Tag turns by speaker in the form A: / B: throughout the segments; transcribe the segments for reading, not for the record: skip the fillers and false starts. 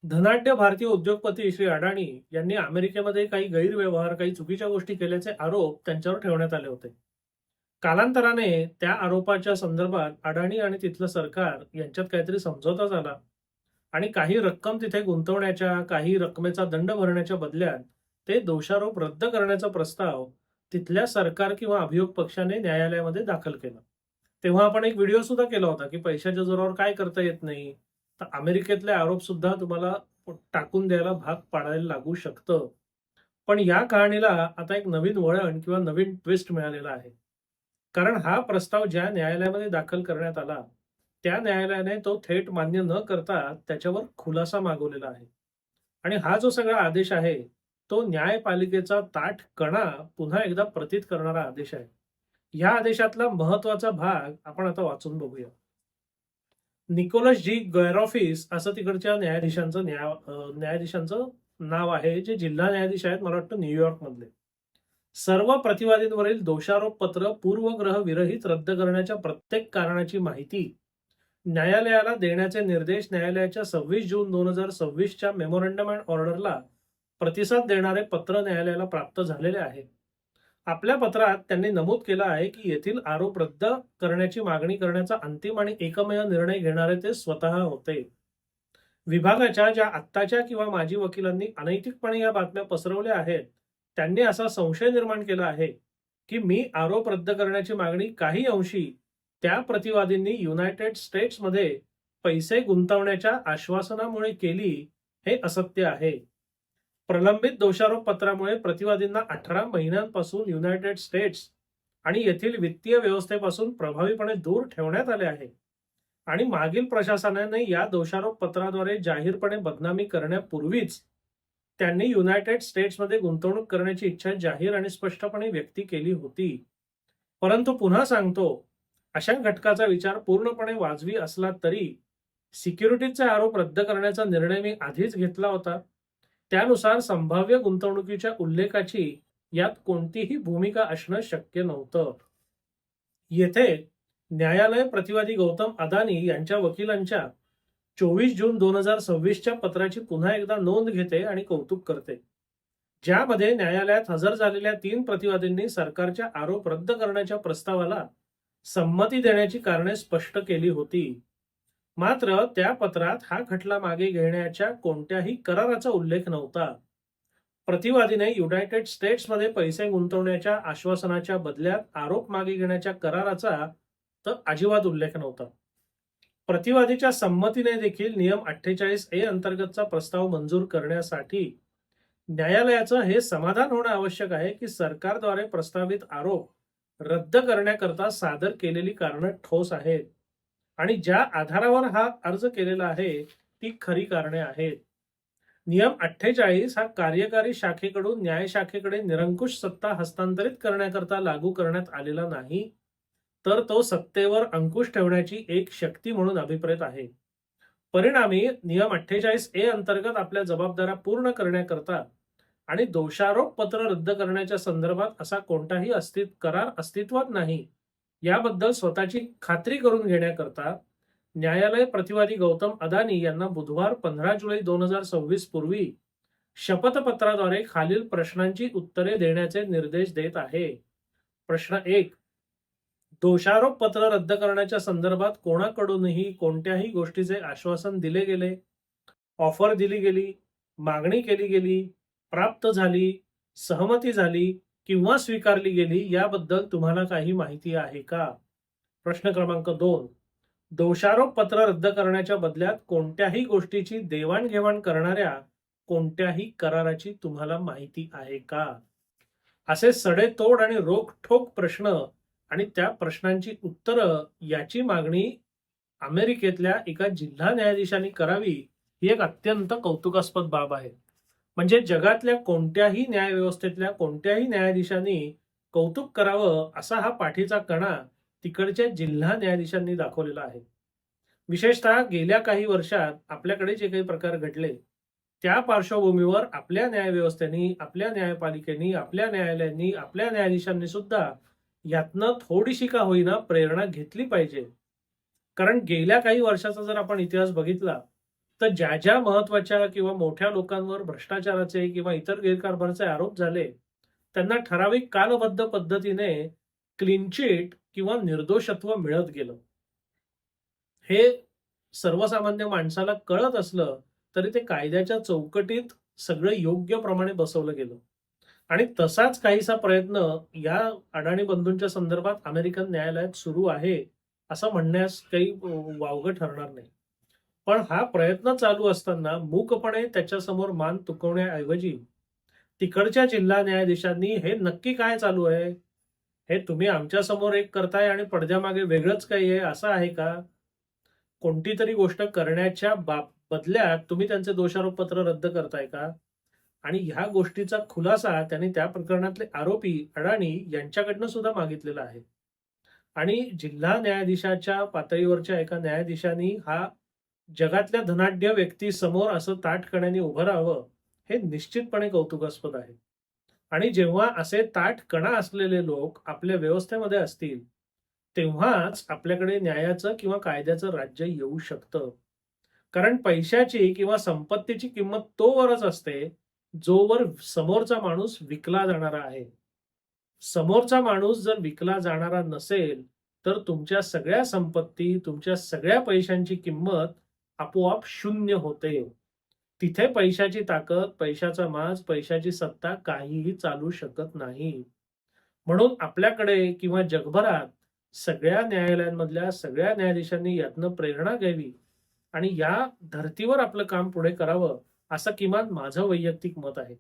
A: धनाढ्य भारतीय उद्योगपती श्री अडाणी यांनी अमेरिकेमध्ये काही गैरव्यवहार, काही चुकीच्या गोष्टी केल्याचे आरोप त्यांच्यावर ठेवण्यात आले होते. कालांतराने त्या आरोपाच्या संदर्भात अडाणी आणि तिथलं सरकार यांच्यात काहीतरी समझोता झाला आणि काही रक्कम तिथे गुंतवण्याच्या, काही रकमेचा दंड भरण्याच्या बदल्यात ते दोषारोप रद्द करण्याचा प्रस्ताव तिथल्या सरकार किंवा अभियोग पक्षाने न्यायालयामध्ये दाखल केला. तेव्हा आपण एक व्हिडिओ सुद्धा केला होता, की पैशाच्या जोरावर काय करता येत नाही. तर अमेरिकेतले आरोप सुद्धा तुम्हाला टाकून द्यायला भाग पाडायला लागू शकतं. पण या कहाणीला आता एक नवीन वळण किंवा नवीन ट्विस्ट मिळालेला आहे. कारण हा प्रस्ताव ज्या न्यायालयामध्ये दाखल करण्यात आला, त्या न्यायालयाने तो थेट मान्य न करता त्याच्यावर खुलासा मागवलेला आहे. आणि हा जो सगळा आदेश आहे, तो न्यायपालिकेचा ताठ कणा पुन्हा एकदा प्रतीत करणारा आदेश आहे. या आदेशातला महत्वाचा भाग आपण आता वाचून बघूया. निकोलस जी गॅरोफिस असं तिकडच्या न्यायाधीशांचं नाव आहे, जे जिल्हा न्यायाधीश आहेत, मला वाटतं न्यूयॉर्क मधले. सर्व प्रतिवादींवरील दोषारोप पत्र पूर्वग्रह विरहित रद्द करण्याच्या प्रत्येक कारणाची माहिती न्यायालयाला देण्याचे निर्देश न्यायालयाच्या 26 जून 2026च्या मेमोरंडम अँड ऑर्डरला प्रतिसाद देणारे पत्र न्यायालयाला प्राप्त झालेले आहे. आपल्या पत्रात त्यांनी नमूद केलं आहे की येथील आरोप रद्द करण्याची मागणी करण्याचा अंतिम आणि एकमेव निर्णय घेणारे ते स्वतः होते. विभागाच्या ज्या आत्ताच्या किंवा माजी वकिलांनी अनैतिकपणे या बातम्या पसरवल्या आहेत, त्यांनी असा संशय निर्माण केला आहे की मी आरोप रद्द करण्याची मागणी काही अंशी त्या प्रतिवादींनी युनायटेड स्टेट्समध्ये पैसे गुंतवण्याच्या आश्वासनामुळे केली, हे असत्य आहे. प्रलंबित दोषारोप पत्रामुळे प्रतिवादींना 18 महिन्यांपासून युनायटेड स्टेट्स आणि येथील वित्तीय व्यवस्थेपासून प्रभावीपणे दूर ठेवण्यात आले आहे आणि मागील प्रशासनाने या दोषारोप पत्राद्वारे जाहीरपणे बदनामी करण्यापूर्वीच त्यांनी युनायटेड स्टेट्समध्ये गुंतवणूक करण्याची इच्छा जाहीर आणि स्पष्टपणे व्यक्त केली होती. परंतु पुन्हा सांगतो, अशा घटकाचा विचार पूर्णपणे वाजवी असला तरी सिक्युरिटीजचे आरोप रद्द करण्याचा निर्णय मी आधीच घेतला होता. त्यानुसार संभाव्य गुंतवणुकीच्या उल्लेखाची यात कोणतीही भूमिका असणं शक्य नव्हतं. येथे न्यायालय प्रतिवादी गौतम अदानी यांच्या वकिलांच्या 24 जून 2026च्या पत्राची पुन्हा एकदा नोंद घेते आणि कौतुक करते, ज्यामध्ये न्यायालयात हजर झालेल्या 3 प्रतिवादींनी सरकारच्या आरोप रद्द करण्याच्या प्रस्तावाला संमती देण्याची कारणे स्पष्ट केली होती. मात्र त्या पत्रात हा खटला मागे घेण्याच्या कोणत्याही कराराचा उल्लेख नव्हता. प्रतिवादीने युनायटेड स्टेट्समध्ये पैसे गुंतवण्याच्या आश्वासनाच्या बदल्यात आरोप मागे घेण्याच्या कराराचा तर अजिबात उल्लेख नव्हता. प्रतिवादीच्या संमतीने देखील नियम 48A अंतर्गतचा प्रस्ताव मंजूर करण्यासाठी न्यायालयाचं हे समाधान होणं आवश्यक आहे की सरकारद्वारे प्रस्तावित आरोप रद्द करण्याकरता सादर केलेली कारणं ठोस आहेत आणि ज्या आधारावर हा अर्ज केलेला आहे ती खरी कारणे आहेत. नियम 48 हा कार्यकारी शाखेकडून न्याय शाखेकडे निरंकुश सत्ता हस्तांतरित करण्याकरता लागू करण्यात आलेला नाही, तर तो सत्तेवर अंकुश ठेवण्याची एक शक्ती म्हणून अभिप्रेत आहे. परिणामी नियम 48A अंतर्गत आपल्या जबाबदाऱ्या पूर्ण करण्याकरता आणि दोषारोप पत्र रद्द करण्याच्या संदर्भात असा कोणताही करार अस्तित्वात नाही, याबद्दल स्वतःची खात्री करून घेण्याकरता न्यायालय प्रतिवादी गौतम अदानी यांना बुधवार 15 जुलै 2026 पूर्वी शपथपत्राद्वारे खालील प्रश्नांची उत्तरे देण्याचे निर्देश देत आहे. प्रश्न 1. दोषारोप पत्र रद्द करण्याच्या संदर्भात कोणाकडूनही कोणत्याही गोष्टीचे आश्वासन दिले गेले, ऑफर दिली गेली, मागणी केली गेली, प्राप्त झाली, सहमती झाली किंवा स्वीकारली गेली याबद्दल तुम्हाला काही माहिती आहे का? प्रश्न क्रमांक 2. दोषारोप पत्र रद्द करण्याच्या बदल्यात कोणत्याही गोष्टीची देवाणघेवाण करणाऱ्या कोणत्याही कराराची तुम्हाला माहिती आहे का? असे सडेतोड आणि रोखठोक प्रश्न आणि त्या प्रश्नांची उत्तरं याची मागणी अमेरिकेतल्या एका जिल्हा न्यायाधीशांनी करावी, ही एक अत्यंत कौतुकास्पद बाब आहे. म्हणजे जगातल्या कोणत्याही न्यायव्यवस्थेतल्या कोणत्याही न्यायाधीशांनी कौतुक करावं असा हा पाठीचा कणा तिकडच्या जिल्हा न्यायाधीशांनी दाखवलेला आहे. विशेषतः गेल्या काही वर्षात आपल्याकडे जे काही प्रकार घडले त्या पार्श्वभूमीवर आपल्या न्यायव्यवस्थेनी, आपल्या न्यायपालिकेनी, आपल्या न्यायालयांनी, आपल्या न्यायाधीशांनी सुद्धा यातनं थोडीशी का होईना प्रेरणा घेतली पाहिजे. कारण गेल्या काही वर्षाचा जर आपण इतिहास बघितला तर ज्या ज्या महत्वाच्या किंवा मोठ्या लोकांवर भ्रष्टाचाराचे किंवा इतर गैरकारभाराचे आरोप झाले, त्यांना ठराविक कालबद्ध पद्धतीने क्लीन चिट किंवा निर्दोषत्व मिळत गेलं. हे सर्वसामान्य माणसाला कळत असलं तरी ते कायद्याच्या चौकटीत सगळं योग्य प्रमाणे बसवलं गेलं. आणि तसाच काहीसा प्रयत्न या अडाणी बंधूंच्या संदर्भात अमेरिकन न्यायालयात सुरू आहे, असं म्हणण्यास काही वावगं ठरणार नाही. पण हा प्रयत्न चालू असताना मूकपणे त्याच्यासमोर मान तुकवण्याऐवजी तिकडच्या जिल्हा न्यायाधीशांनी हे नक्की काय चालू आहे, हे तुम्ही आमच्यासमोर एक करताय आणि पडद्यामागे वेगळंच काही आहे, असं आहे का? कोणती तरी गोष्ट करण्याच्या बदल्यात तुम्ही त्यांचे दोषारोपपत्र रद्द करताय का? आणि ह्या गोष्टीचा खुलासा त्यांनी त्या प्रकरणातले आरोपी अडाणी यांच्याकडनं सुद्धा मागितलेला आहे. आणि जिल्हा न्यायाधीशाच्या पातळीवरच्या एका न्यायाधीशांनी हा जगातल्या धनाढ्य व्यक्तीसमोर असं ताठपणाने उभं राहावं, हे निश्चितपणे कौतुकास्पद आहे. आणि जेव्हा असे ताठकणा असलेले लोक आपल्या व्यवस्थेमध्ये असतील, तेव्हाच आपल्याकडे न्यायाचं किंवा कायद्याचं राज्य येऊ शकतं. कारण पैशाची किंवा संपत्तीची किंमत तोवरच असते, जोवर समोरचा माणूस विकला जाणारा आहे. समोरचा माणूस जर विकला जाणारा नसेल, तर तुमच्या सगळ्या संपत्ती, तुमच्या सगळ्या पैशांची किंमत आपोआप शून्य होते. तिथे पैशाची ताकद, पैशाचा माज, पैशाची सत्ता काहीही चालू शकत नाही. म्हणून आपल्याकडे किंवा जगभरात सगळ्या न्यायालयांमधल्या सगळ्या न्यायाधीशांनी यातनं प्रेरणा घ्यावी आणि या धर्तीवर आपलं काम पुढे करावं, असं किमान माझं वैयक्तिक मत आहे.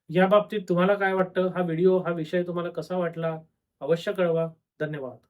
A: या बाबतीत तुम्हाला काय वाटतं? हा विषय तुम्हाला कसा वाटला? अवश्य कळवा. धन्यवाद.